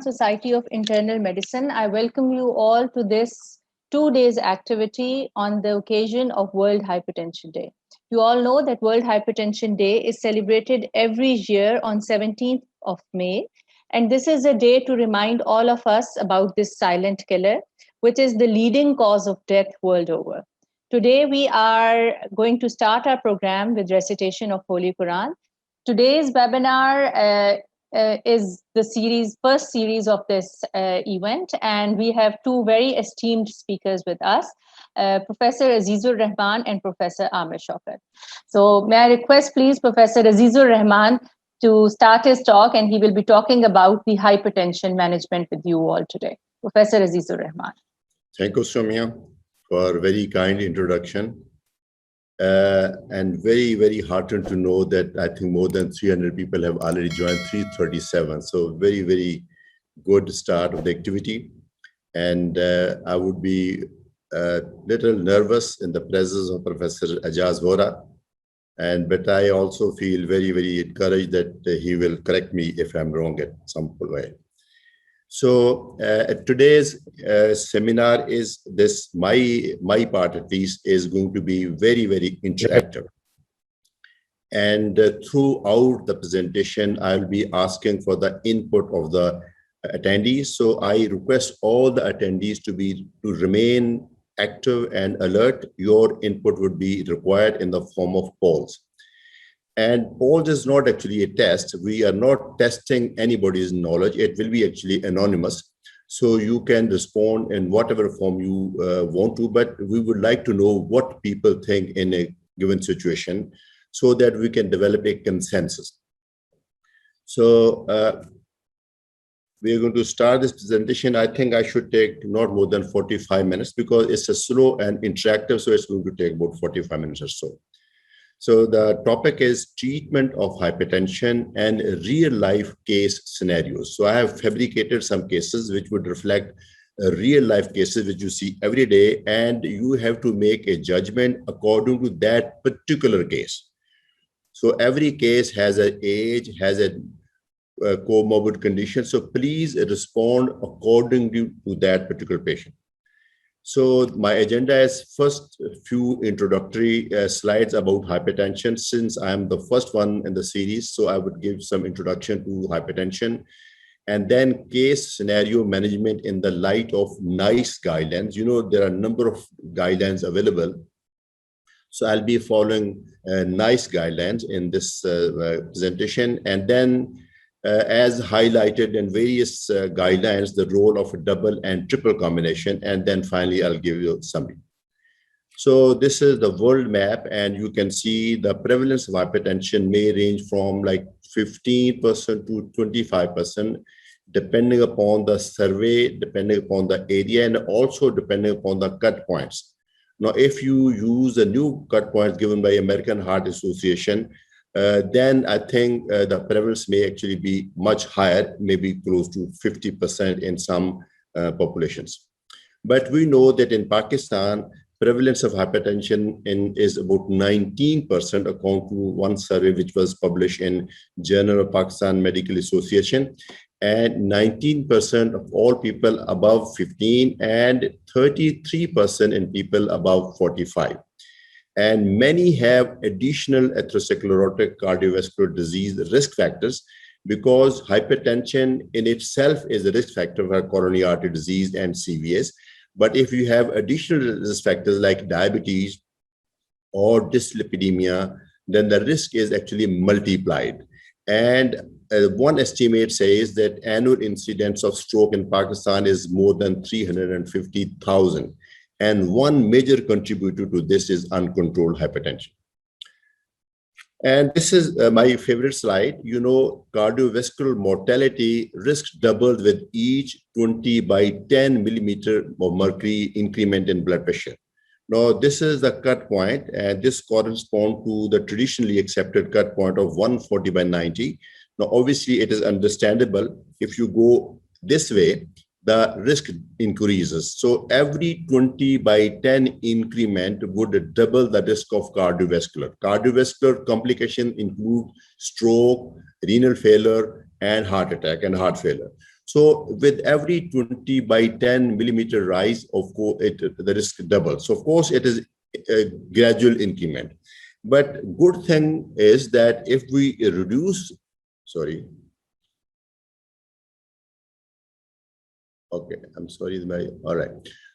Society of Internal Medicine. I welcome you all to this 2 days activity on the occasion of World Hypertension Day. You all know that World Hypertension Day is celebrated every year on 17th of May. And this is a day to remind all of us about this silent killer, which is the leading cause of death world over. Today, we are going to start our program with recitation of Holy Quran. Today's webinar is the first series of this event, and we have two very esteemed speakers with us, Professor Azizur Rehman and Professor Amir Shaukat. So may I request, please, Professor Azizur Rehman to start his talk, and he will be talking about the hypertension management with you all today. Professor Azizur Rehman. Thank you, Soumya, for a very kind introduction. And very, very heartened to know that I think more than 300 people have already joined, 337. So very, very good start of the activity. And I would be a little nervous in the presence of Professor Aziz but I also feel very, very encouraged that he will correct me if I'm wrong at some way. So today's seminar is this, my part at least, is going to be very, very interactive. And throughout the presentation, I'll be asking for the input of the attendees. So I request all the attendees to remain active and alert. Your input would be required in the form of polls. And polls is not actually a test. We are not testing anybody's knowledge. It will be actually anonymous. So you can respond in whatever form you want to, but we would like to know what people think in a given situation so that we can develop a consensus. So we are going to start this presentation. I think I should take not more than 45 minutes because it's a slow and interactive, so it's going to take about 45 minutes or so. So the topic is treatment of hypertension and real-life case scenarios. So I have fabricated some cases which would reflect real-life cases which you see every day, and you have to make a judgment according to that particular case. So every case has an age, has a comorbid condition. So please respond according to that particular patient. So my agenda is first few introductory slides about hypertension, since I'm the first one in the series. So I would give some introduction to hypertension, and then case scenario management in the light of NICE guidelines. You know, there are a number of guidelines available. So I'll be following NICE guidelines in this presentation, and then as highlighted in various guidelines, the role of a double and triple combination, and then finally I'll give you a summary. So this is the world map, and you can see the prevalence of hypertension may range from like 15% to 25%, depending upon the survey, depending upon the area, and also depending upon the cut points. Now, if you use the new cut points given by American Heart Association, then I think the prevalence may actually be much higher, maybe close to 50% in some populations. But we know that in Pakistan, prevalence of hypertension is about 19%, according to one survey which was published in Journal of Pakistan Medical Association, and 19% of all people above 15 and 33% in people above 45. And many have additional atherosclerotic cardiovascular disease risk factors, because hypertension in itself is a risk factor for coronary artery disease and CVS. But if you have additional risk factors like diabetes or dyslipidemia, then the risk is actually multiplied. And one estimate says that annual incidence of stroke in Pakistan is more than 350,000. And one major contributor to this is uncontrolled hypertension. And this is my favorite slide. You know, cardiovascular mortality risks doubled with each 20 by 10 millimeter of mercury increment in blood pressure. Now, this is the cut point, and this corresponds to the traditionally accepted cut point of 140 by 90. Now, obviously, it is understandable if you go this way, the risk increases. So every 20 by 10 increment would double the risk of cardiovascular. Cardiovascular complications include stroke, renal failure, and heart attack and heart failure. So with every 20 by 10 millimeter rise, of course, the risk doubles. So of course, it is a gradual increment. But good thing is that if we reduce, sorry. Okay, I'm sorry, all right.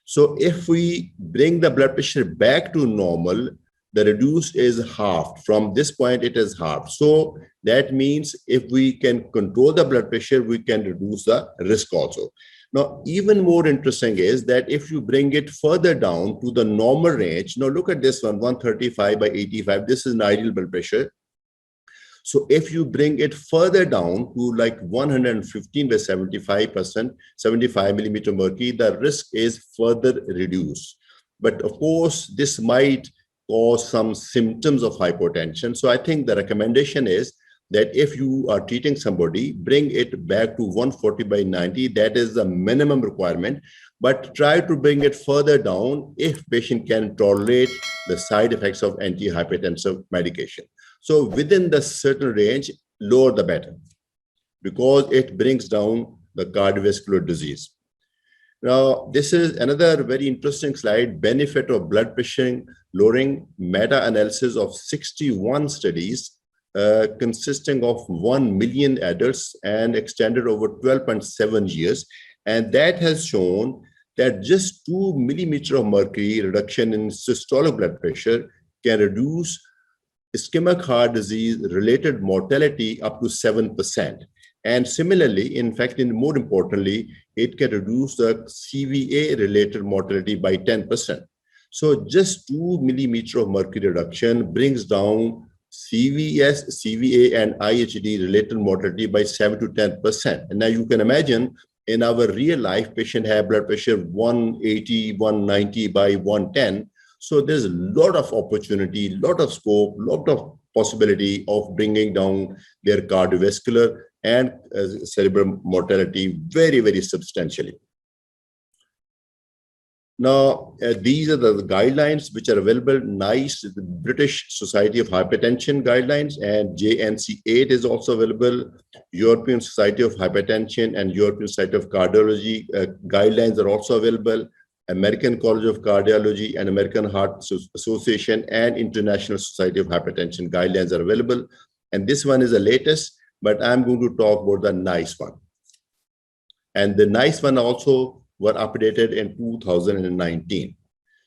So if we bring the blood pressure back to normal, the reduced is halved. From this point, it is halved. So that means if we can control the blood pressure, we can reduce the risk also. Now, even more interesting is that if you bring it further down to the normal range, now look at this one, 135 by 85. This is an ideal blood pressure. So if you bring it further down to like 115 by 75%, 75 millimeter mercury, the risk is further reduced. But of course, this might cause some symptoms of hypertension. So I think the recommendation is that if you are treating somebody, bring it back to 140 by 90. That is the minimum requirement. But try to bring it further down if patient can tolerate the side effects of antihypertensive medication. So within the certain range, lower the better, because it brings down the cardiovascular disease. Now, this is another very interesting slide, benefit of blood pressure lowering, meta-analysis of 61 studies consisting of 1 million adults and extended over 12.7 years. And that has shown that just 2 millimeter of mercury reduction in systolic blood pressure can reduce ischemic heart disease related mortality up to 7%. And similarly, in fact, and more importantly, it can reduce the CVA related mortality by 10%. So just 2 millimeter of mercury reduction brings down CVS, CVA, and IHD related mortality by 7 to 10%. And now you can imagine in our real life, patient have blood pressure 180, 190 by 110. So there's a lot of opportunity, lot of scope, lot of possibility of bringing down their cardiovascular and cerebral mortality very, very substantially. Now, these are the guidelines which are available. NICE, the British Society of Hypertension guidelines, and JNC8 is also available. European Society of Hypertension and European Society of Cardiology guidelines are also available. American College of Cardiology and American Heart Association and International Society of Hypertension guidelines are available. And this one is the latest, but I'm going to talk about the NICE one. And the NICE one also were updated in 2019.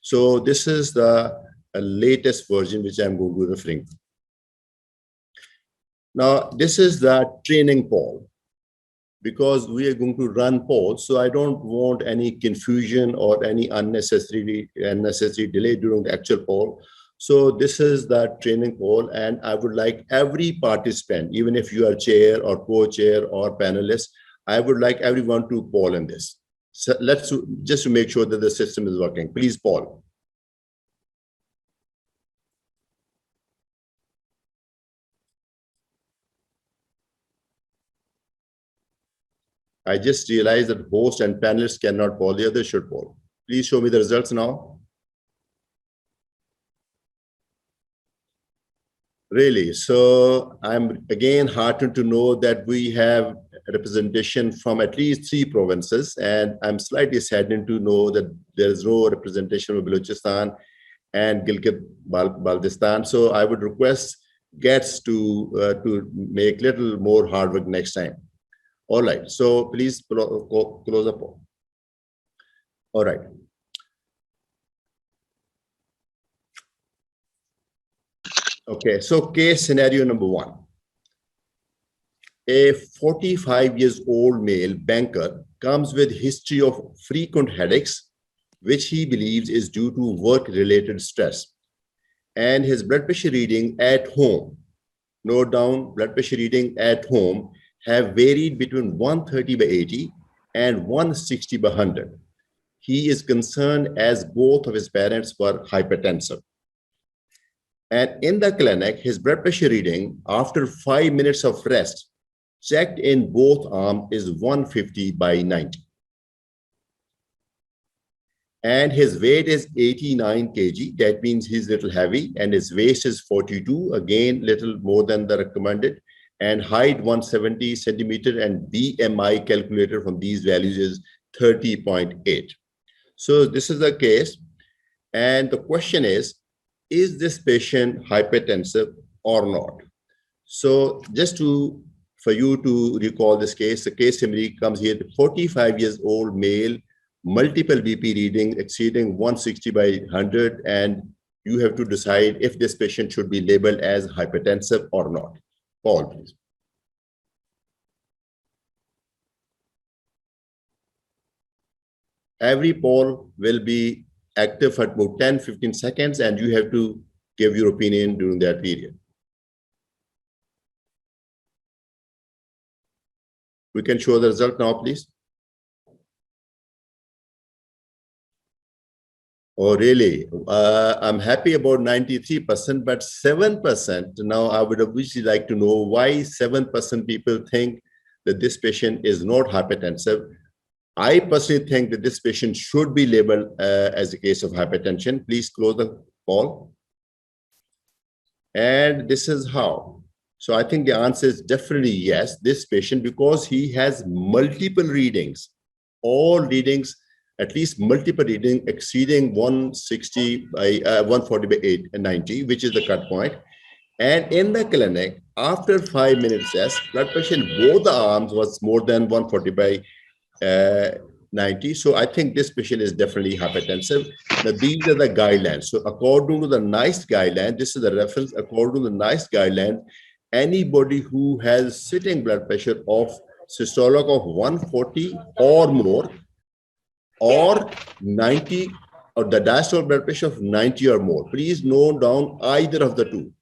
So this is the latest version which I'm going to be referring to. Now, this is the training poll, because we are going to run polls. So I don't want any confusion or any unnecessary delay during the actual poll. So this is the training poll, and I would like every participant, even if you are chair or co-chair or panelist, I would like everyone to poll in this. So let's just to make sure that the system is working. Please poll. I just realized that host and panelists cannot poll, the others should poll. Please show me the results now. Really, so I'm again heartened to know that we have representation from at least 3 provinces, and I'm slightly saddened to know that there is no representation of Balochistan and Gilgit-Baltistan. So I would request guests to make little more hard work next time. All right, so please close the poll. All right. Okay, so case scenario number 1. A 45 years old male banker comes with history of frequent headaches, which he believes is due to work-related stress. And his blood pressure reading at home, note down, blood pressure reading at home have varied between 130 by 80 and 160 by 100. He is concerned as both of his parents were hypertensive. And in the clinic, his blood pressure reading after 5 minutes of rest checked in both arms is 150 by 90. And his weight is 89 kg. That means he's a little heavy, and his waist is 42, again, little more than the recommended. and height 170 centimeter, and BMI calculated from these values is 30.8. So this is the case. And the question is this patient hypertensive or not? So just for you to recall this case, the case summary comes here: 45 years old male, multiple BP reading exceeding 160 by 100, and you have to decide if this patient should be labeled as hypertensive or not. Paul, please. Every poll will be active for about 10-15 seconds, and you have to give your opinion during that period. We can show the result now, please. Oh, really? I'm happy about 93%, but 7%. Now, I would obviously like to know why 7% people think that this patient is not hypertensive. I personally think that this patient should be labeled as a case of hypertension. Please close the poll. And this is how. So I think the answer is definitely yes, this patient, because he has multiple readings, all readings, at least multiple reading exceeding 160 by 140 by 8 and 90, which is the cut point. And in the clinic, after 5 minutes test, blood pressure in both the arms was more than 140 by 90. So I think this patient is definitely hypertensive. Now, these are the guidelines. So according to the NICE guideline, this is the reference. According to the NICE guideline, anybody who has sitting blood pressure of systolic of 140 or more, or 90, or the diastolic blood pressure of 90 or more. Please note down either of the two.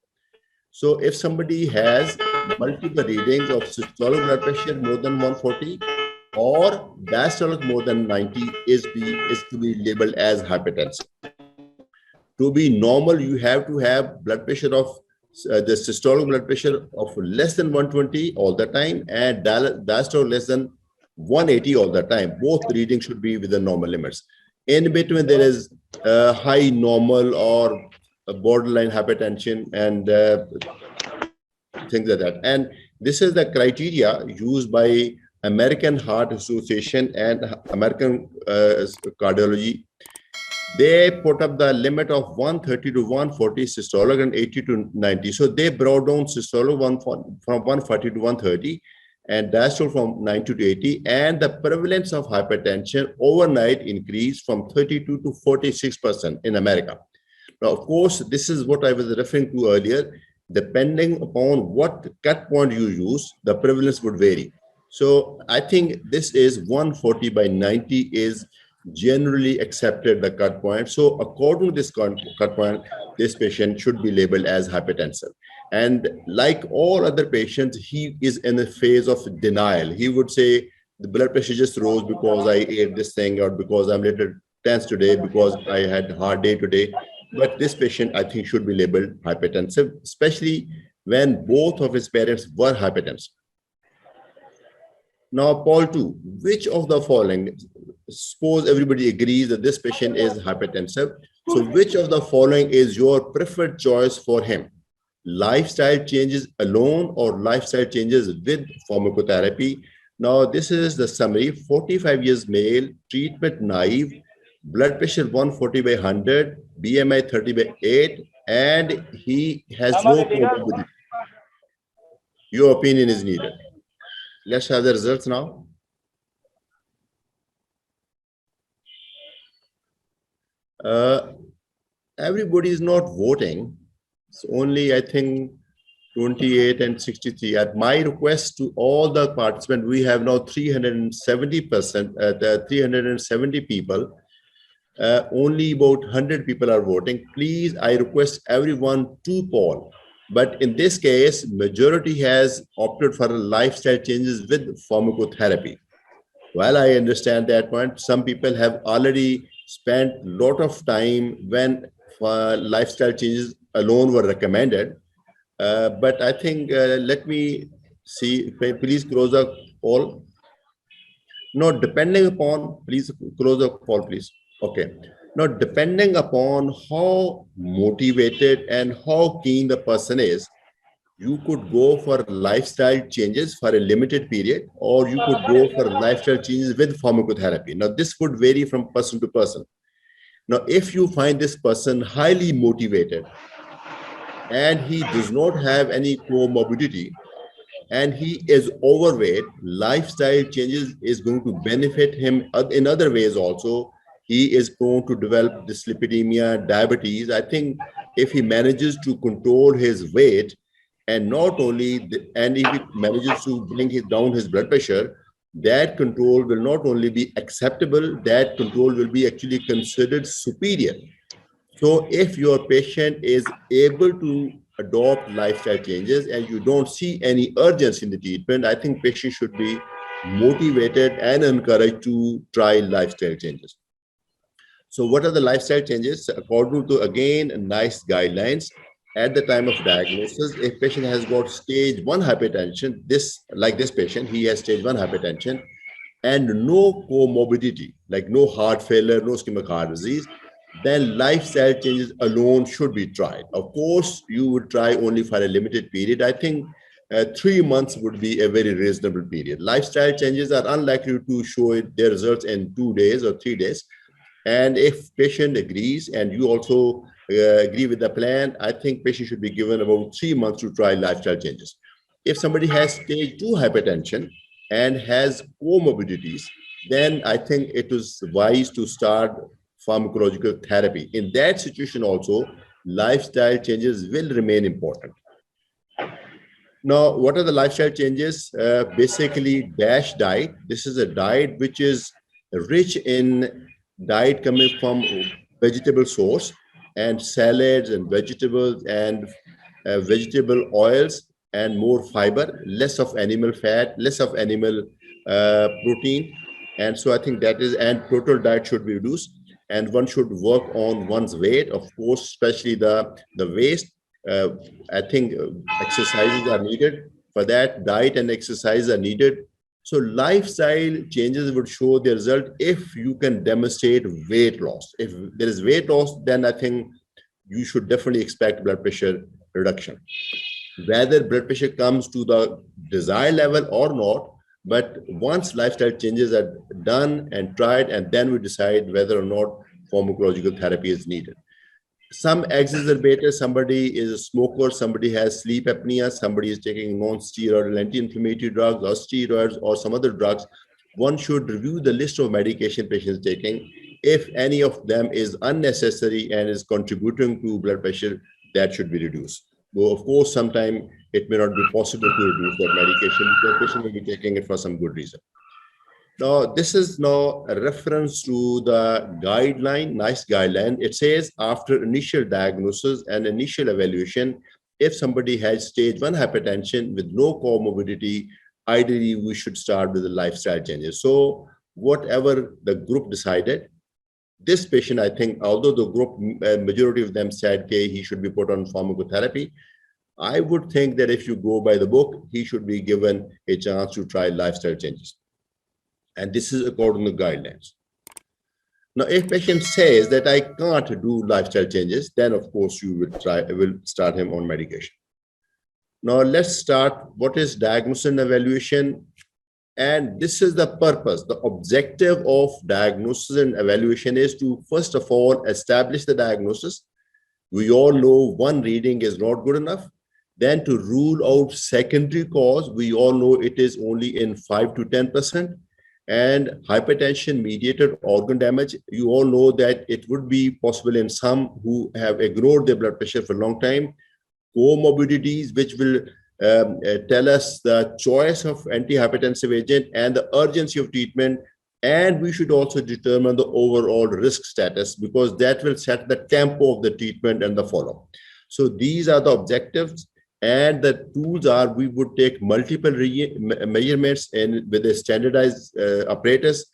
So if somebody has multiple readings of systolic blood pressure more than 140 or diastolic more than 90 is to be labeled as hypertensive. To be normal, you have to have blood pressure of the systolic blood pressure of less than 120 all the time and diastolic less than 180 all the time. Both readings should be within normal limits. In between, there is high normal or borderline hypertension and things like that. And this is the criteria used by American Heart Association and American Cardiology. They put up the limit of 130 to 140 systolic and 80 to 90. So they brought down systolic from 140 to 130 and diastolic from 90 to 80. And the prevalence of hypertension overnight increased from 32 to 46% in America. Now, of course, this is what I was referring to earlier. Depending upon what cut point you use, the prevalence would vary. So I think this is 140 by 90 is generally accepted the cut point. So according to this cut point, this patient should be labeled as hypertensive. And like all other patients, he is in a phase of denial. He would say the blood pressure just rose because I ate this thing, or because I'm a little tense today, because I had a hard day today. But this patient, I think, should be labeled hypertensive, especially when both of his parents were hypertensive. Now, Paul 2, which of the following, suppose everybody agrees that this patient is hypertensive. So which of the following is your preferred choice for him? Lifestyle changes alone or lifestyle changes with pharmacotherapy? Now, this is the summary: 45 years male, treatment naive, blood pressure 140 by 100, BMI 30 by 8, and he has no comorbidity. Your opinion is needed. Let's have the results now. Everybody is not voting. It's only, I think, 28 and 63. At my request to all the participants, we have now 370%, 370 people. Only about 100 people are voting. Please, I request everyone to poll. But in this case, majority has opted for lifestyle changes with pharmacotherapy. Well, I understand that point. Some people have already spent a lot of time when lifestyle changes alone were recommended. But I think, let me see, please close the poll. No, depending upon, please close the poll, please. Okay. Now, depending upon how motivated and how keen the person is, you could go for lifestyle changes for a limited period, or you could go for lifestyle changes with pharmacotherapy. Now, this would vary from person to person. Now, if you find this person highly motivated and he does not have any comorbidity, and he is overweight, lifestyle changes is going to benefit him in other ways also. He is prone to develop dyslipidemia, diabetes. I think if he manages to control his weight, and not only, and if he manages to bring down his blood pressure, that control will not only be acceptable, that control will be actually considered superior. So if your patient is able to adopt lifestyle changes and you don't see any urgency in the treatment, I think patients should be motivated and encouraged to try lifestyle changes. So what are the lifestyle changes? According to, again, nice guidelines, at the time of diagnosis, if patient has got stage 1 hypertension, like this patient, he has stage 1 hypertension and no comorbidity, like no heart failure, no ischemic heart disease, then lifestyle changes alone should be tried. Of course, you would try only for a limited period. I think 3 months would be a very reasonable period. Lifestyle changes are unlikely to show their results in 2 days or 3 days. And if patient agrees and you also agree with the plan, I think patient should be given about 3 months to try lifestyle changes. If somebody has stage 2 hypertension and has comorbidities, then I think it is wise to start pharmacological therapy. In that situation also, lifestyle changes will remain important. Now, what are the lifestyle changes? Basically, DASH diet. This is a diet which is rich in diet coming from vegetable source and salads and vegetables and vegetable oils and more fiber, less of animal fat, less of animal protein. And so I think that is, and total diet should be reduced. And one should work on one's weight, of course, especially the waist. I think exercises are needed for that. Diet and exercise are needed. So lifestyle changes would show the result if you can demonstrate weight loss. If there is weight loss, then I think you should definitely expect blood pressure reduction. Whether blood pressure comes to the desired level or not, but once lifestyle changes are done and tried, and then we decide whether or not pharmacological therapy is needed. Some exacerbators, somebody is a smoker, somebody has sleep apnea, somebody is taking non-steroidal anti-inflammatory drugs or steroids or some other drugs, one should review the list of medication patients taking. If any of them is unnecessary and is contributing to blood pressure, that should be reduced. Well, of course, sometimes it may not be possible to reduce that medication because the patient may be taking it for some good reason. Now, this is now a reference to the guideline, NICE guideline. It says after initial diagnosis and initial evaluation, if somebody has stage 1 hypertension with no comorbidity, ideally we should start with the lifestyle changes. So whatever the group decided, this patient, I think, although the group, majority of them said, okay, he should be put on pharmacotherapy, I would think that if you go by the book, he should be given a chance to try lifestyle changes. And this is according to guidelines. Now, if patient says that I can't do lifestyle changes, then of course you will start him on medication. Now let's start. What is diagnosis and evaluation? And this is the purpose. The objective of diagnosis and evaluation is to, first of all, establish the diagnosis. We all know one reading is not good enough. Then to rule out secondary cause, we all know it is only in 5 to 10%. And hypertension mediated organ damage, you all know that it would be possible in some who have ignored their blood pressure for a long time. Comorbidities, which will tell us the choice of antihypertensive agent and the urgency of treatment. And we should also determine the overall risk status, because that will set the tempo of the treatment and the follow-up. So these are the objectives. And the tools are, we would take multiple measurements with a standardized apparatus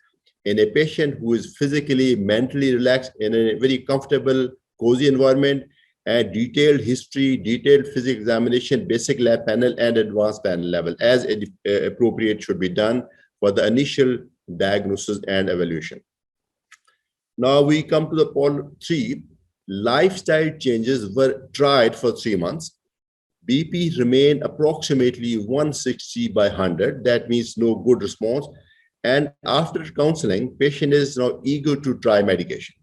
in a patient who is physically, mentally relaxed in a very comfortable, cozy environment, and detailed history, detailed physical examination, basic lab panel, and advanced panel level, as appropriate should be done for the initial diagnosis and evaluation. Now we come to the point 3. Lifestyle changes were tried for 3 months. BP remained approximately 160 by 100. That means no good response. And after counseling, patient is now eager to try medication.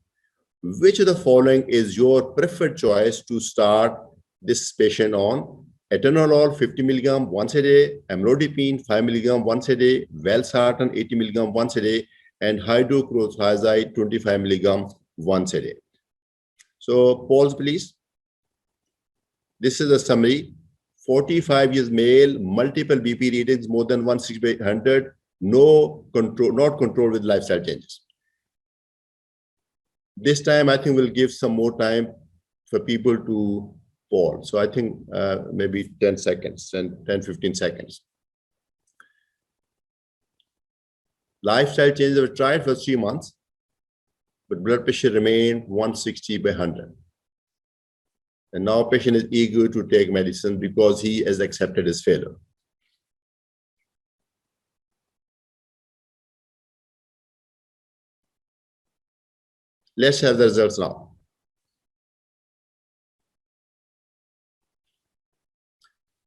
Which of the following is your preferred choice to start this patient on? Atenolol 50 milligram once a day, amlodipine 5 milligram once a day, valsartan 80 milligram once a day, and hydrochlorothiazide 25 milligram once a day. So pause, please. This is a summary. 45 years male, multiple BP readings more than 160/100, no control, not controlled with lifestyle changes. This time, I think we'll give some more time for people to pause. So I think maybe 10 seconds, 10, 15 seconds. Lifestyle changes were tried for 3 months, but blood pressure remained 160/100. And now patient is eager to take medicine because he has accepted his failure. Let's have the results now.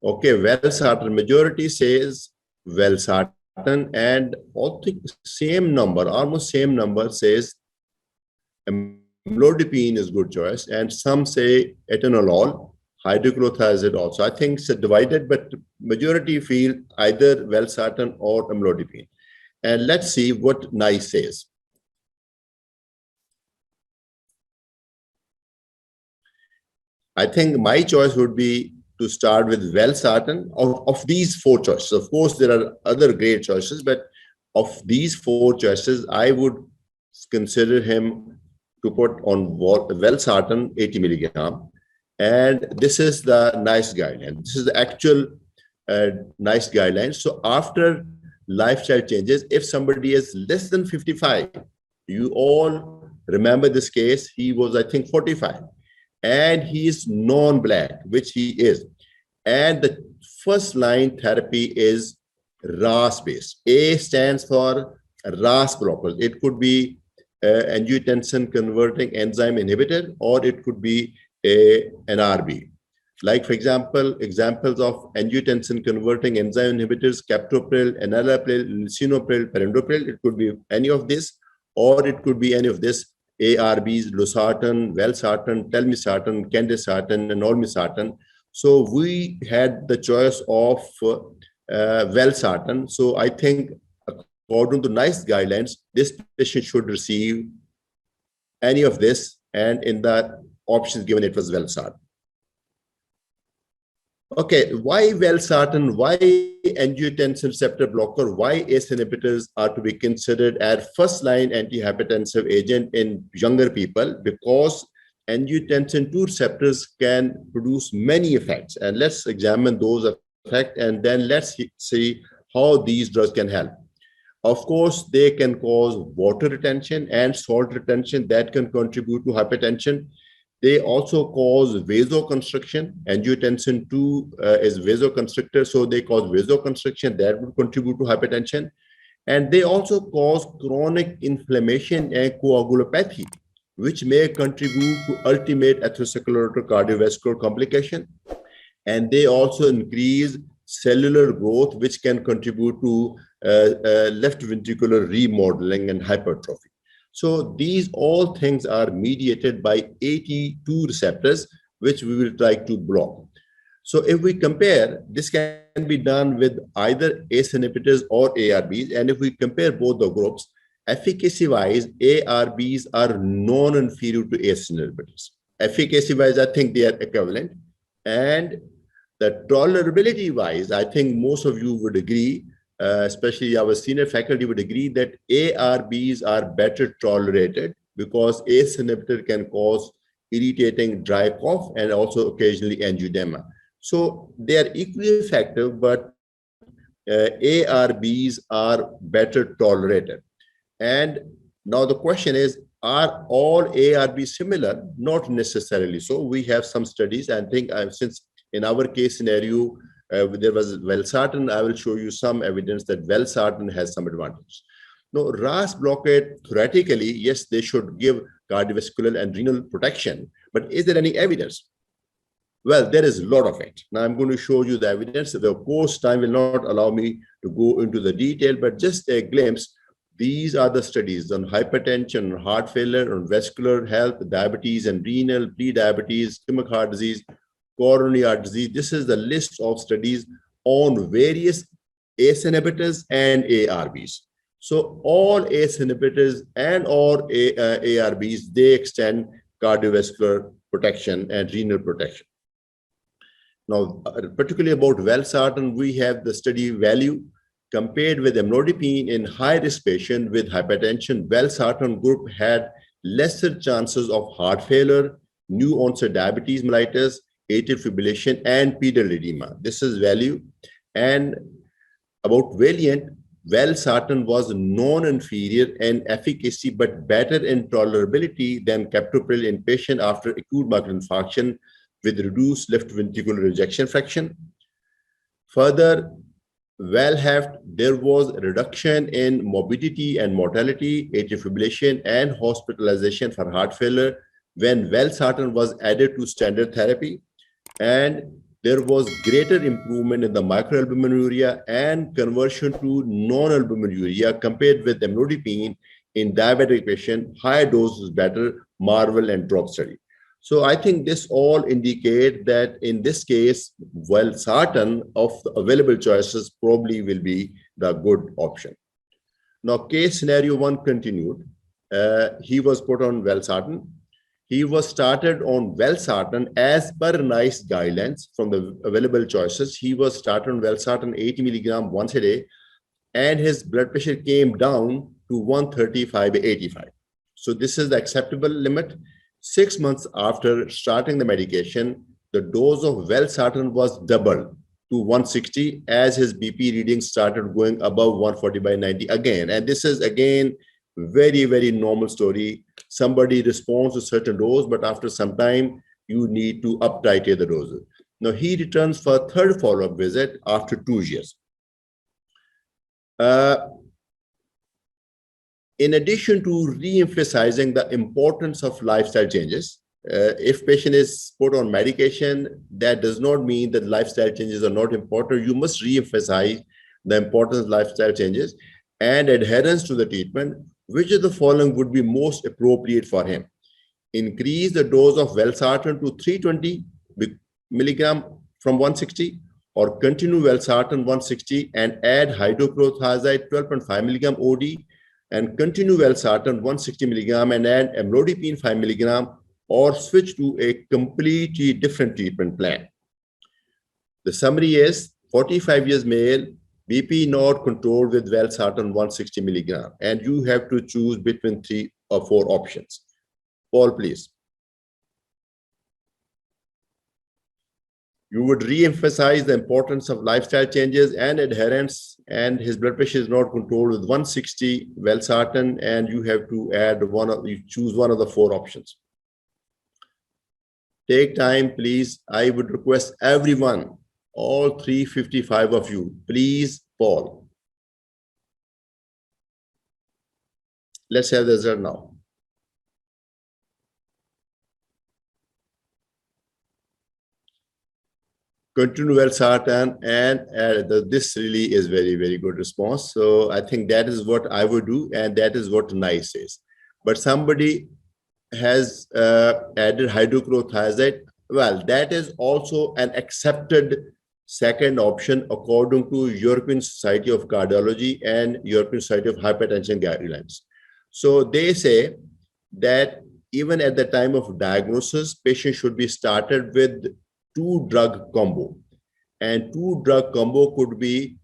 Okay, valsartan, majority says valsartan, and all the same number, almost same number says amlodipine is good choice, and some say atenolol, hydrochlorothiazide also. I think it's divided, but majority feel either valsartan or amlodipine. And let's see what NICE says. I think my choice would be to start with valsartan. Of these 4 choices, of course, there are other great choices, but of these 4 choices, I would consider him to put on valsartan 80 milligram. And this is the NICE guideline. This is the actual NICE guideline. So after lifestyle changes, if somebody is less than 55, you all remember this case, he was, I think, 45. And he is non-black, which he is. And the first line therapy is RAS-based. A stands for RAS blockers. It could be angiotensin converting enzyme inhibitor, or it could be an RB. Like, for example, examples of angiotensin converting enzyme inhibitors, captopril, enalapril, lisinopril, perindopril. It could be any of this, or it could be any of this. ARBs, losartan, valsartan, telmisartan, candesartan, and olmesartan. So we had the choice of valsartan. So I think according to NICE guidelines, this patient should receive any of this, and in the options given, it was valsartan. Okay, why valsartan? Why angiotensin receptor blocker? Why ACE inhibitors are to be considered as first-line antihypertensive agent in younger people? Because angiotensin 2 receptors can produce many effects, and let's examine those effects, and then let's see how these drugs can help. Of course, they can cause water retention and salt retention that can contribute to hypertension. They also cause vasoconstriction. Angiotensin 2 is vasoconstrictor, so they cause vasoconstriction that would contribute to hypertension. And they also cause chronic inflammation and coagulopathy, which may contribute to ultimate atherosclerotic cardiovascular complication. And they also increase cellular growth, which can contribute to left ventricular remodeling and hypertrophy. So these all things are mediated by AT2 receptors, which we will try to block. So if we compare, this can be done with either ACE inhibitors or ARBs. And if we compare both the groups, efficacy-wise, ARBs are non-inferior to ACE inhibitors. Efficacy-wise, I think they are equivalent. And the tolerability-wise, I think most of you would agree, especially our senior faculty would agree, that ARBs are better tolerated because ACE inhibitor can cause irritating dry cough and also occasionally angioedema. So they are equally effective, but ARBs are better tolerated. And now the question is, are all ARBs similar? Not necessarily. So we have some studies, and I think since in our case scenario, there was valsartan, I will show you some evidence that valsartan has some advantage. Now, RAS blockade, theoretically, yes, they should give cardiovascular and renal protection, but is there any evidence? Well, there is a lot of it. Now I'm going to show you the evidence. The course time will not allow me to go into the detail, but just a glimpse. These are the studies on hypertension, on heart failure, on vascular health, diabetes and renal, pre-diabetes, ischemic heart disease, coronary heart disease. This is the list of studies on various ACE inhibitors and ARBs. So all ACE inhibitors and all ARBs, they extend cardiovascular protection and renal protection. Now, particularly about valsartan, we have the study value compared with amlodipine in high-risk patients with hypertension. Valsartan group had lesser chances of heart failure, new onset diabetes mellitus, atrial fibrillation, and pedal edema. This is value. And about Valiant, valsartan was non-inferior in efficacy but better in tolerability than captopril in patient after acute myocardial infarction with reduced left ventricular ejection fraction. Further, Valheft, there was a reduction in morbidity and mortality, atrial fibrillation, and hospitalization for heart failure when valsartan was added to standard therapy. And there was greater improvement in the microalbuminuria and conversion to non-albuminuria compared with amlodipine in diabetic patient. Higher dose is better, Marvel and drop study. So I think this all indicate that in this case, valsartan of the available choices probably will be the good option. Now, case scenario 1 continued. He was put on valsartan. He was started on valsartan as per NICE guidelines from the available choices. He was started on valsartan 80 milligram once a day, and his blood pressure came down to 135/85. So this is the acceptable limit. 6 months after starting the medication, the dose of valsartan was doubled to 160 as his BP reading started going above 140/90 again. And this is again very, very normal story. Somebody responds to certain dose, but after some time, you need to up titrate the doses. Now he returns for a third follow-up visit after 2 years. In addition to re-emphasizing the importance of lifestyle changes, if patient is put on medication, that does not mean that lifestyle changes are not important. You must re-emphasize the importance of lifestyle changes and adherence to the treatment. Which of the following would be most appropriate for him? Increase the dose of valsartan to 320 milligram from 160, or continue valsartan 160 and add hydrochlorothiazide 12.5 milligram OD, and continue valsartan 160 milligram and add amlodipine 5 milligram, or switch to a completely different treatment plan. The summary is 45 years male, BP not controlled with valsartan 160 milligram, and you have to choose between 3 or 4 options. Paul, please. You would re-emphasize the importance of lifestyle changes and adherence, and his blood pressure is not controlled with 160 valsartan, and you have to add you choose one of the 4 options. Take time, please. I would request everyone, all 355 of you, please, Paul. Let's have the result now. Continue valsartan, and this really is very, very good response. So I think that is what I would do, and that is what NICE says. But somebody has added hydrochlorothiazide. Well, that is also an accepted second option according to European Society of Cardiology and European Society of Hypertension guidelines. So they say that even at the time of diagnosis, patient should be started with 2-drug combo, and 2-drug combo could be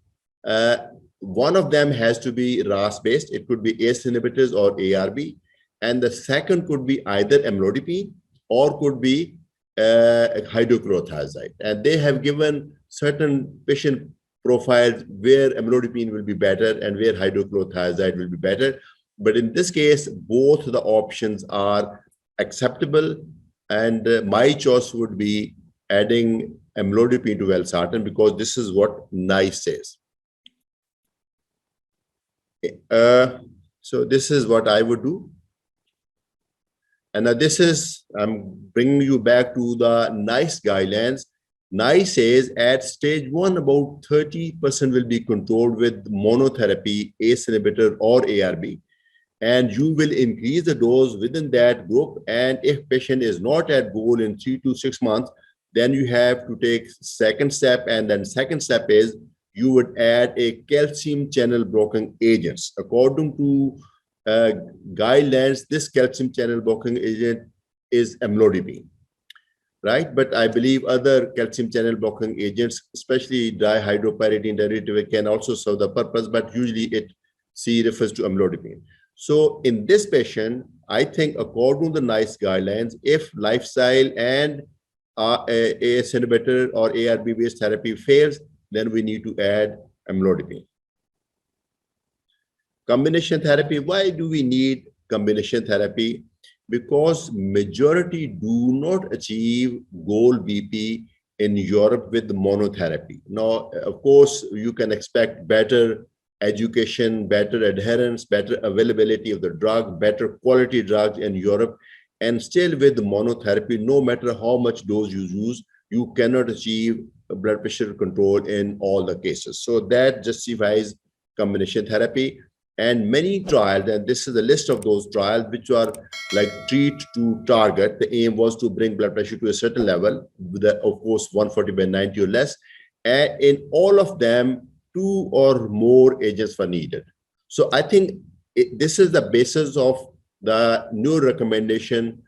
one of them has to be RAS based. It could be ACE inhibitors or ARB, and the second could be either amlodipine or could be hydrochlorothiazide. And they have given certain patient profiles where amlodipine will be better and where hydrochlorothiazide will be better. But in this case, both the options are acceptable, and my choice would be adding amlodipine to valsartan because this is what NICE says. So this is what I would do. And this is, I'm bringing you back to the NICE guidelines. NICE says at stage 1, about 30% will be controlled with monotherapy, ACE inhibitor, or ARB. And you will increase the dose within that group. And if patient is not at goal in 3 to 6 months, then you have to take second step. And then second step is you would add a calcium channel blocking agents. According to guidelines, this calcium channel blocking agent is amlodipine, right? But I believe other calcium channel blocking agents, especially dihydropyridine derivative, can also serve the purpose, but usually it refers to amlodipine. So in this patient, I think according to the NICE guidelines, if lifestyle and ACE inhibitor or ARB-based therapy fails, then we need to add amlodipine. Combination therapy, why do we need combination therapy? Because majority do not achieve goal BP in Europe with monotherapy. Now, of course, you can expect better education, better adherence, better availability of the drug, better quality drugs in Europe. And still with monotherapy, no matter how much dose you use, you cannot achieve blood pressure control in all the cases. So that justifies combination therapy. And many trials, and this is the list of those trials, which are like treat to target. The aim was to bring blood pressure to a certain level, with of course 140/90 or less. And in all of them, 2 or more agents were needed. So I think this is the basis of the new recommendation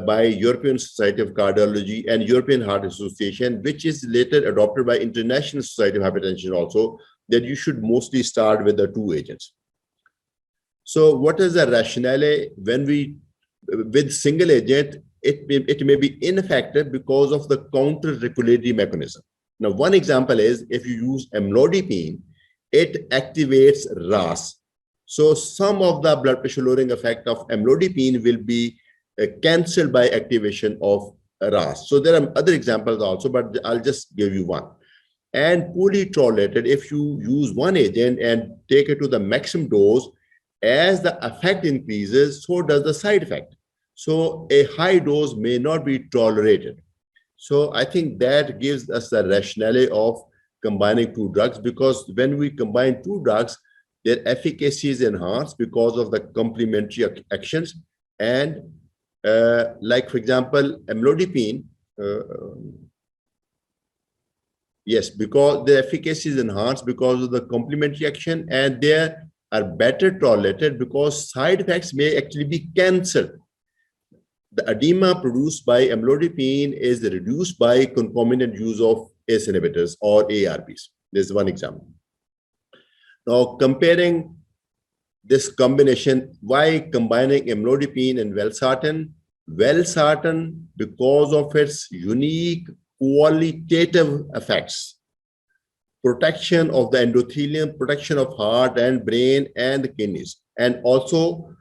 by European Society of Cardiology and European Heart Association, which is later adopted by International Society of Hypertension also, that you should mostly start with the 2 agents. So what is the rationale when we, with single agent, it may be ineffective because of the counter-regulatory mechanism. Now, one example is if you use amlodipine, it activates RAS. So some of the blood pressure lowering effect of amlodipine will be cancelled by activation of RAS. So there are other examples also, but I'll just give you one. And poorly tolerated, if you use one agent and take it to the maximum dose, as the effect increases, so does the side effect. So a high dose may not be tolerated. So I think that gives us the rationale of combining 2 drugs, because when we combine 2 drugs, their efficacy is enhanced because of the complementary actions. And like, for example, amlodipine, yes, because the efficacy is enhanced because of the complementary action, and they are better tolerated because side effects may actually be cancelled. The edema produced by amlodipine is reduced by concomitant use of ACE inhibitors or ARBs. This is one example. Now, comparing this combination, why combining amlodipine and valsartan? Valsartan, because of its unique qualitative effects, protection of the endothelium, protection of heart and brain and the kidneys, and also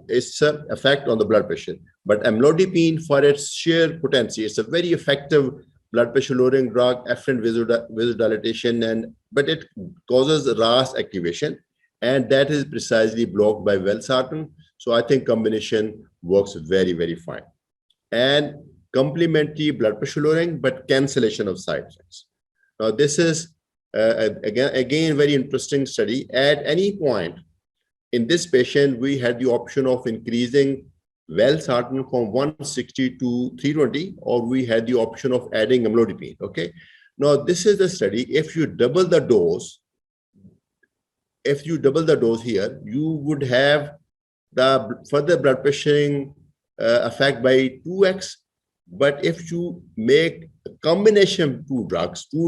its effect on the blood pressure. But amlodipine, for its sheer potency, it's a very effective blood pressure lowering drug, afferent vasodilatation, but it causes RAS activation, and that is precisely blocked by valsartan. So I think combination works very, very fine. And complementary blood pressure lowering, but cancellation of side effects. Now, this is again very interesting study. At any point in this patient, we had the option of increasing valsartan from 160 to 320, or we had the option of adding amlodipine. Okay. Now, this is the study. If you double the dose, here, you would have the further blood pressuring effect by 2x. But if you make a combination of 2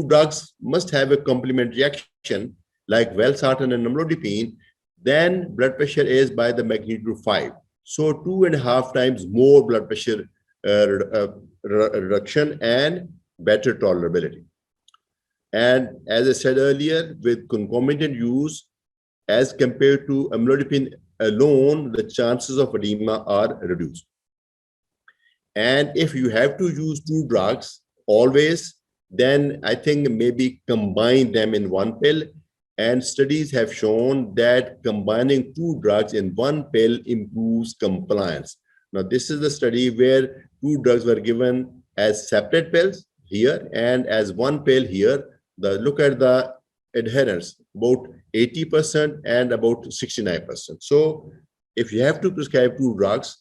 drugs must have a complementary action like valsartan and amlodipine, then blood pressure is by the magnitude 5. So 2.5 times more blood pressure reduction and better tolerability. And as I said earlier, with concomitant use, as compared to amlodipine alone, the chances of edema are reduced. And if you have to use 2 drugs always, then I think maybe combine them in one pill. And studies have shown that combining 2 drugs in one pill improves compliance. Now, this is the study where two drugs were given as separate pills here and as one pill here. Look at the adherence, about 80% and about 69%. So if you have to prescribe two drugs,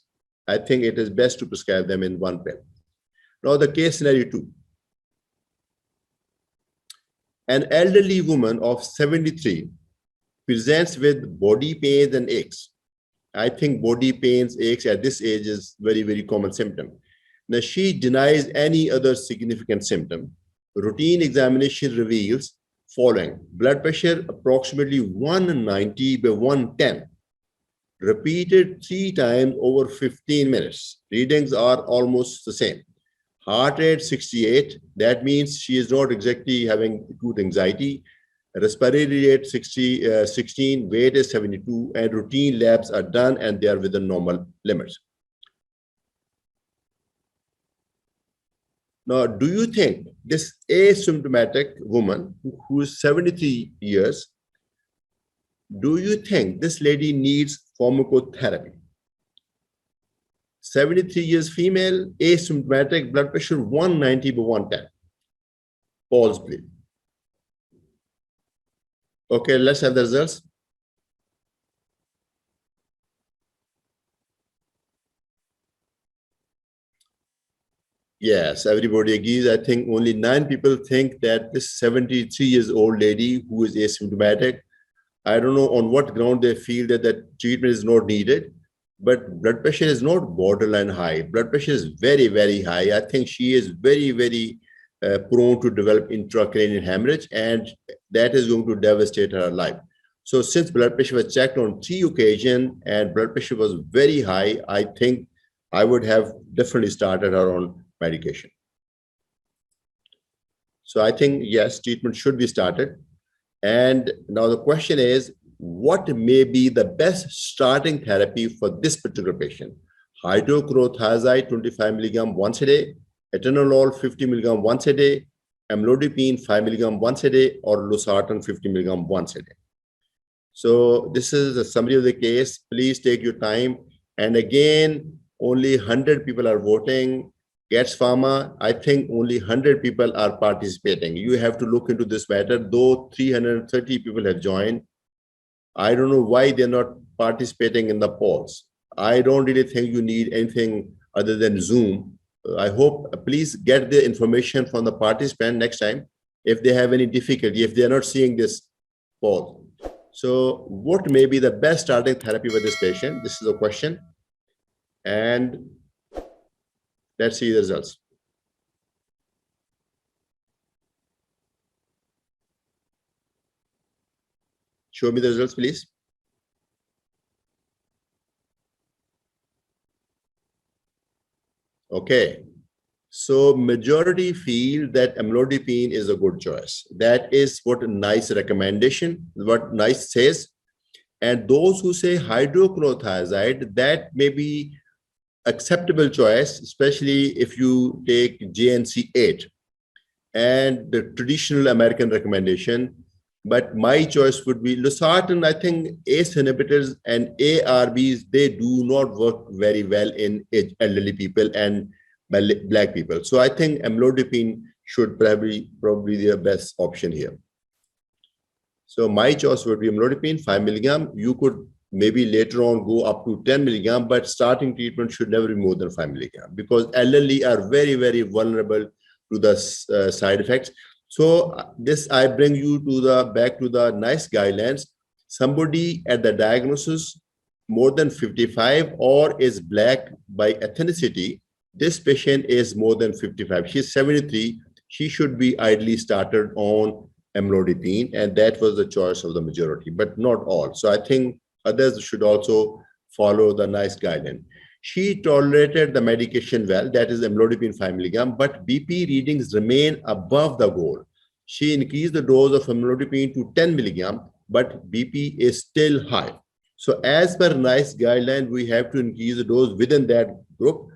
I think it is best to prescribe them in one pill. Now, the case scenario 2. An elderly woman of 73 presents with body pains and aches. I think body pains, aches at this age is very, very common symptom. Now, she denies any other significant symptom. Routine examination reveals following: blood pressure approximately 190 by 110, repeated 3 times over 15 minutes. Readings are almost the same. Heart rate 68, that means she is not exactly having acute anxiety. Respiratory rate 16, weight is 72, and routine labs are done and they are within normal limits. Now, do you think this asymptomatic woman who is 73 years, do you think this lady needs pharmacotherapy? 73 years female, asymptomatic, blood pressure 190 by 110. Pause, please. Okay, let's have the results. Yes, everybody agrees. I think only 9 people think that this 73 years old lady who is asymptomatic, I don't know on what ground they feel that that treatment is not needed, but blood pressure is not borderline high. Blood pressure is very, very high. I think she is very, very prone to develop intracranial hemorrhage, and that is going to devastate her life. So since blood pressure was checked on 3 occasions and blood pressure was very high, I think I would have definitely started her on medication. So I think, yes, treatment should be started. And now the question is, what may be the best starting therapy for this particular patient? Hydrochlorothiazide 25 milligram once a day, atenolol 50 milligram once a day, amlodipine 5 milligram once a day, or losartan 50 milligram once a day. So this is a summary of the case. Please take your time. And again, only 100 people are voting. Gets Pharma, I think only 100 people are participating. You have to look into this matter, though 330 people have joined. I don't know why they're not participating in the polls. I don't really think you need anything other than Zoom. I hope, please get the information from the participant next time if they have any difficulty, if they're not seeing this poll. So what may be the best starting therapy for this patient? This is a question. And let's see the results. Show me the results, please. Okay. So majority feel that amlodipine is a good choice. That is what a nice recommendation, what NICE says. And those who say hydrochlorothiazide, that may be acceptable choice, especially if you take JNC8 and the traditional American recommendation. But my choice would be losartan. I think ACE inhibitors and ARBs, they do not work very well in elderly people and Black people. So I think amlodipine should probably be the best option here. So my choice would be amlodipine 5 milligram. You could maybe later on go up to 10 milligram, but starting treatment should never be more than 5 milligram because elderly are very, very vulnerable to the side effects. So this, I bring you to back to the NICE guidelines. Somebody at the diagnosis more than 55 or is Black by ethnicity, this patient is more than 55. She's 73. She should be ideally started on amlodipine, and that was the choice of the majority, but not all. So I think others should also follow the NICE guideline. She tolerated the medication well, that is amlodipine 5 milligram, but BP readings remain above the goal. She increased the dose of amlodipine to 10 milligram, but BP is still high. So as per NICE guideline, we have to increase the dose within that group.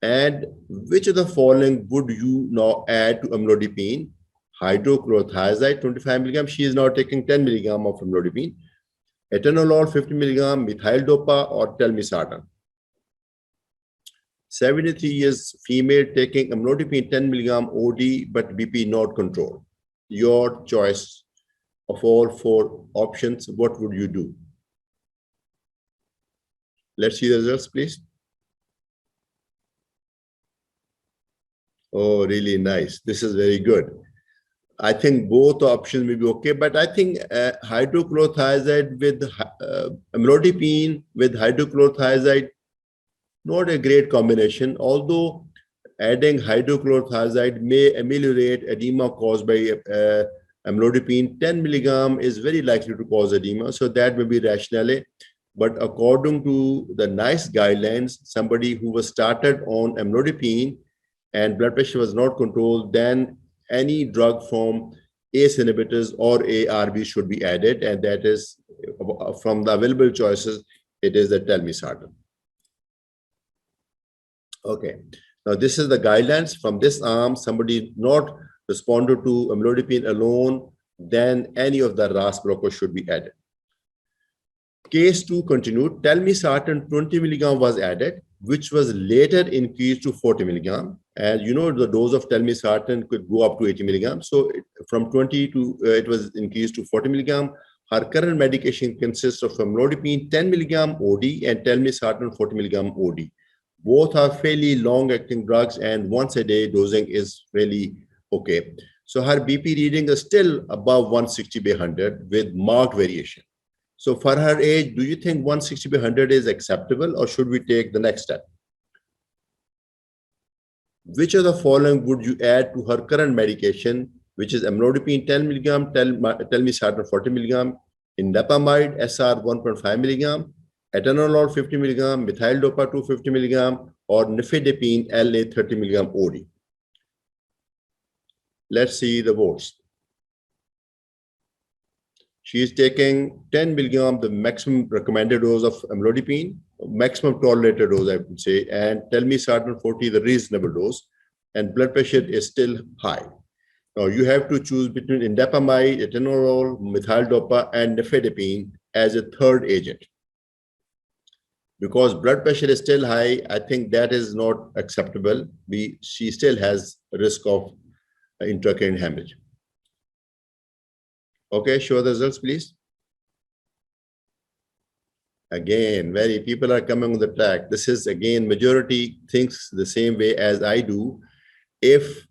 And which of the following would you now add to amlodipine? Hydrochlorothiazide 25 milligram. She is now taking 10 milligram of amlodipine. Atenolol 50 milligram, methyl dopa, or telmisartan. 73 years female taking amlodipine 10 milligram OD, but BP not controlled. Your choice of all four options, what would you do? Let's see the results, please. Oh, really nice. This is very good. I think both options may be okay, but I think hydrochlorothiazide with amlodipine with hydrochlorothiazide, not a great combination, although adding hydrochlorothiazide may ameliorate edema caused by amlodipine. 10 milligram is very likely to cause edema, so that may be rationale. But according to the NICE guidelines, somebody who was started on amlodipine and blood pressure was not controlled, then any drug from ACE inhibitors or ARB should be added, and that is from the available choices, it is the telmisartan. Okay, now this is the guidelines. From this arm, somebody not responded to amlodipine alone, then any of the RAS blockers should be added. Case 2 continued. Telmisartan 20 milligram was added, which was later increased to 40 milligram. And you know, the dose of telmisartan could go up to 80 milligram. So from 20 to, it was increased to 40 milligram. Her current medication consists of amlodipine 10 milligram OD and telmisartan 40 milligram OD. Both are fairly long-acting drugs, and once a day dosing is really okay. So her BP reading is still above 160 by 100 with marked variation. So for her age, do you think 160 by 100 is acceptable, or should we take the next step? Which of the following would you add to her current medication, which is amlodipine 10 milligram, telmisartan 40 milligram, indapamide SR 1.5 milligram, atenolol 50 milligram, methyl dopa 250 milligram, or nifedipine LA 30 milligram OD? Let's see the votes. She is taking 10 milligram, the maximum recommended dose of amlodipine, maximum tolerated dose, I would say, and telmisartan 40, the reasonable dose, and blood pressure is still high. Now you have to choose between indapamide, atenolol, methyl dopa, and nifedipine as a third agent. Because blood pressure is still high, I think that is not acceptable. She still has a risk of intracranial hemorrhage. Okay, show the results, please. Again, people are coming on the track. This is, again, majority thinks the same way as I do. If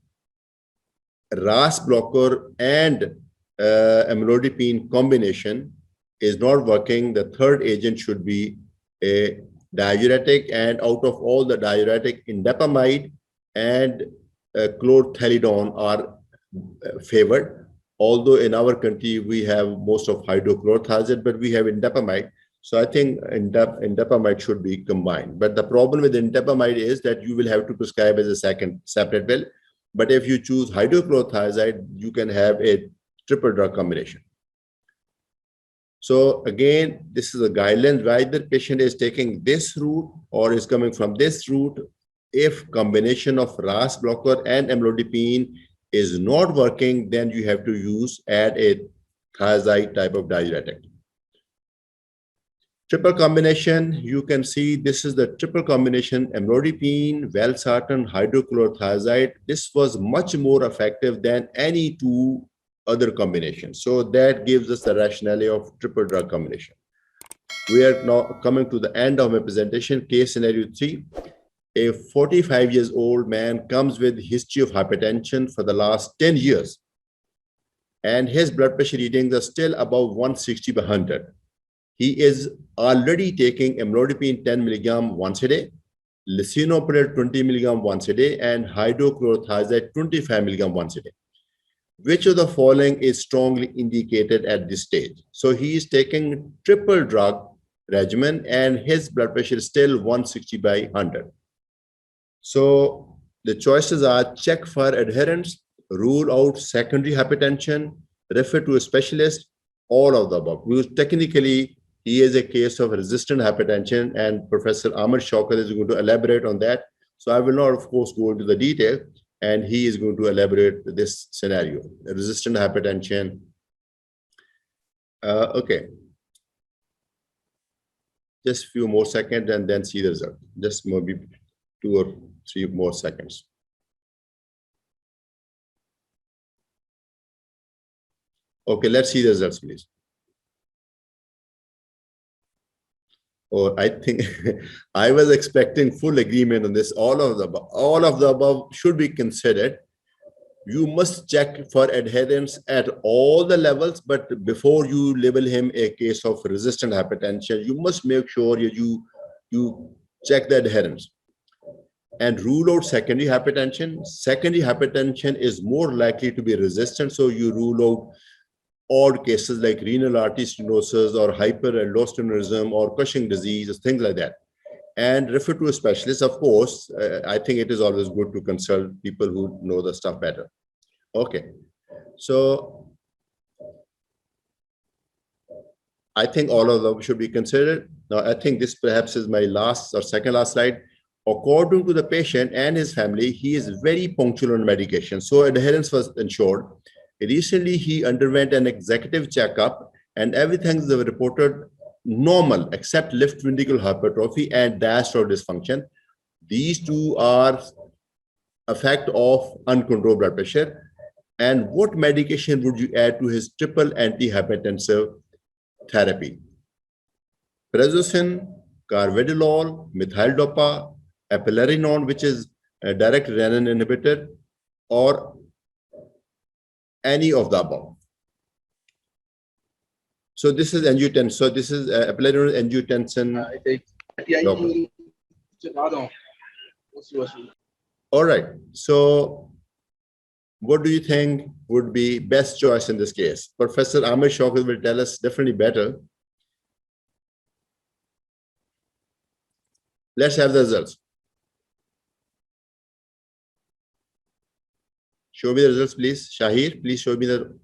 RAS blocker and amlodipine combination is not working, the third agent should be a diuretic, and out of all the diuretic, indapamide and chlorthalidone are favored. Although in our country, we have most of hydrochlorothiazide, but we have indapamide. So I think indapamide should be combined. But the problem with indapamide is that you will have to prescribe as a second separate pill. But if you choose hydrochlorothiazide, you can have a triple drug combination. So again, this is a guideline. Whether patient is taking this route or is coming from this route, if combination of RAS blocker and amlodipine is not working, then you have to add a thiazide type of diuretic. Triple combination, you can see this is the triple combination, amlodipine, valsartan, hydrochlorothiazide. This was much more effective than any two other combinations. So that gives us the rationale of triple drug combination. We are now coming to the end of my presentation. Case scenario 3. A 45 years old man comes with history of hypertension for the last 10 years, and his blood pressure readings are still above 160 by 100. He is already taking amlodipine 10 milligram once a day, lisinopril 20 milligram once a day, and hydrochlorothiazide 25 milligram once a day. Which of the following is strongly indicated at this stage? So he is taking triple drug regimen, and his blood pressure is still 160 by 100. So the choices are: check for adherence, rule out secondary hypertension, refer to a specialist, all of the above. Because technically, he is a case of resistant hypertension, and Professor Ahmed Shaukat is going to elaborate on that. So I will not, of course, go into the detail, and he is going to elaborate this scenario, resistant hypertension. Okay. Just a few more seconds and then see the result. Just maybe 2 or 3 more seconds. Okay, let's see the results, please. Or I think I was expecting full agreement on this. All of the above should be considered. You must check for adherence at all the levels, but before you label him a case of resistant hypertension, you must make sure you check the adherence and rule out secondary hypertension. Secondary hypertension is more likely to be resistant, so you rule out odd cases like renal artery stenosis or hyperaldosteronism or Cushing disease, things like that, and refer to a specialist. Of course, I think it is always good to consult people who know the stuff better. Okay, so I think all of them should be considered. Now, I think this perhaps is my last or second last slide. According to the patient and his family, he is very punctual on medication, so adherence was ensured. Recently, he underwent an executive checkup and everything is reported normal except left ventricular hypertrophy and diastolic dysfunction. These two are effect of uncontrolled blood pressure. And what medication would you add to his triple antihypertensive therapy? Prazosin, carvedilol, methyldopa, eplerenone, which is a direct renin inhibitor, or any of the above. So this is angiotensin. So this is eplerenone angiotensin. All right. So what do you think would be best choice in this case? Professor Amir Shaukat will tell us definitely better. Let's have the results. Show me the results, please. Shahir, please show me the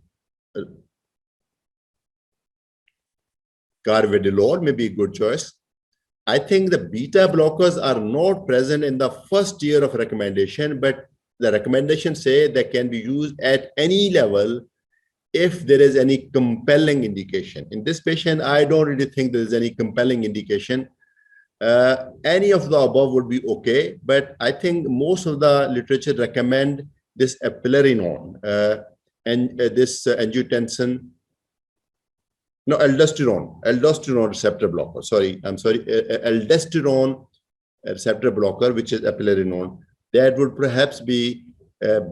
carvedilol may be a good choice. I think the beta blockers are not present in the first tier of recommendation, but the recommendations say they can be used at any level if there is any compelling indication. In this patient, I don't really think there is any compelling indication. Any of the above would be okay, but I think most of the literature recommend this eplerenone and this angiotensin, no, aldosterone receptor blocker. Sorry, I'm sorry, aldosterone receptor blocker, which is eplerenone. That would perhaps be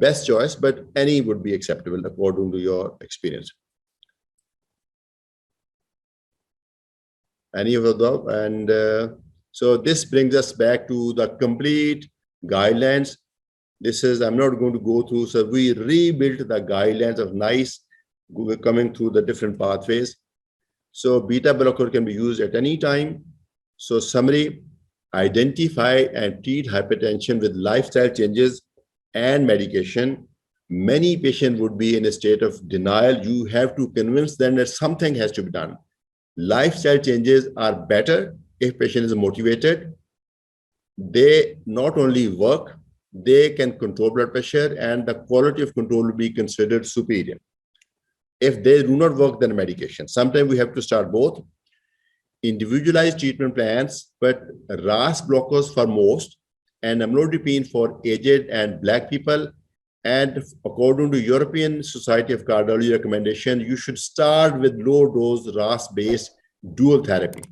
best choice, but any would be acceptable according to your experience. Any of the, and so this brings us back to the complete guidelines. This is, I'm not going to go through, so we rebuilt the guidelines of NICE, coming through the different pathways. So beta blocker can be used at any time. So summary, identify and treat hypertension with lifestyle changes and medication. Many patients would be in a state of denial. You have to convince them that something has to be done. Lifestyle changes are better if patient is motivated. They not only work, they can control blood pressure and the quality of control will be considered superior. If they do not work, then medication. Sometimes we have to start both. Individualized treatment plans, but RAS blockers for most and amlodipine for aged and Black people. And according to European Society of Cardiology recommendation, you should start with low dose RAS-based dual therapy.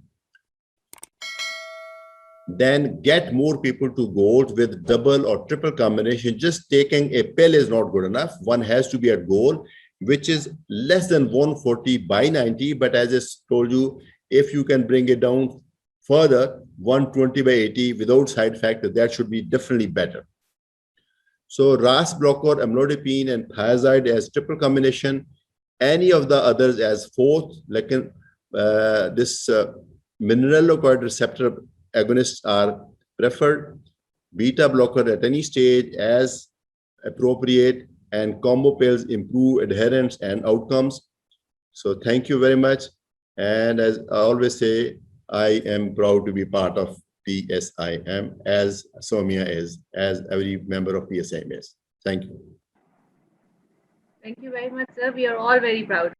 Then get more people to gold with double or triple combination. Just taking a pill is not good enough. One has to be at goal, which is less than 140 by 90. But as I told you, if you can bring it down further, 120 by 80 without side effect, that should be definitely better. So RAS blocker, amlodipine, and thiazide as triple combination. Any of the others as fourth, like this mineralocorticoid receptor agonists are preferred. Beta blocker at any stage as appropriate, and combo pills improve adherence and outcomes. So thank you very much. And as I always say, I am proud to be part of PSIM, as Soumya is, as every member of PSIM is. Thank you. Thank you very much, sir. We are all very proud.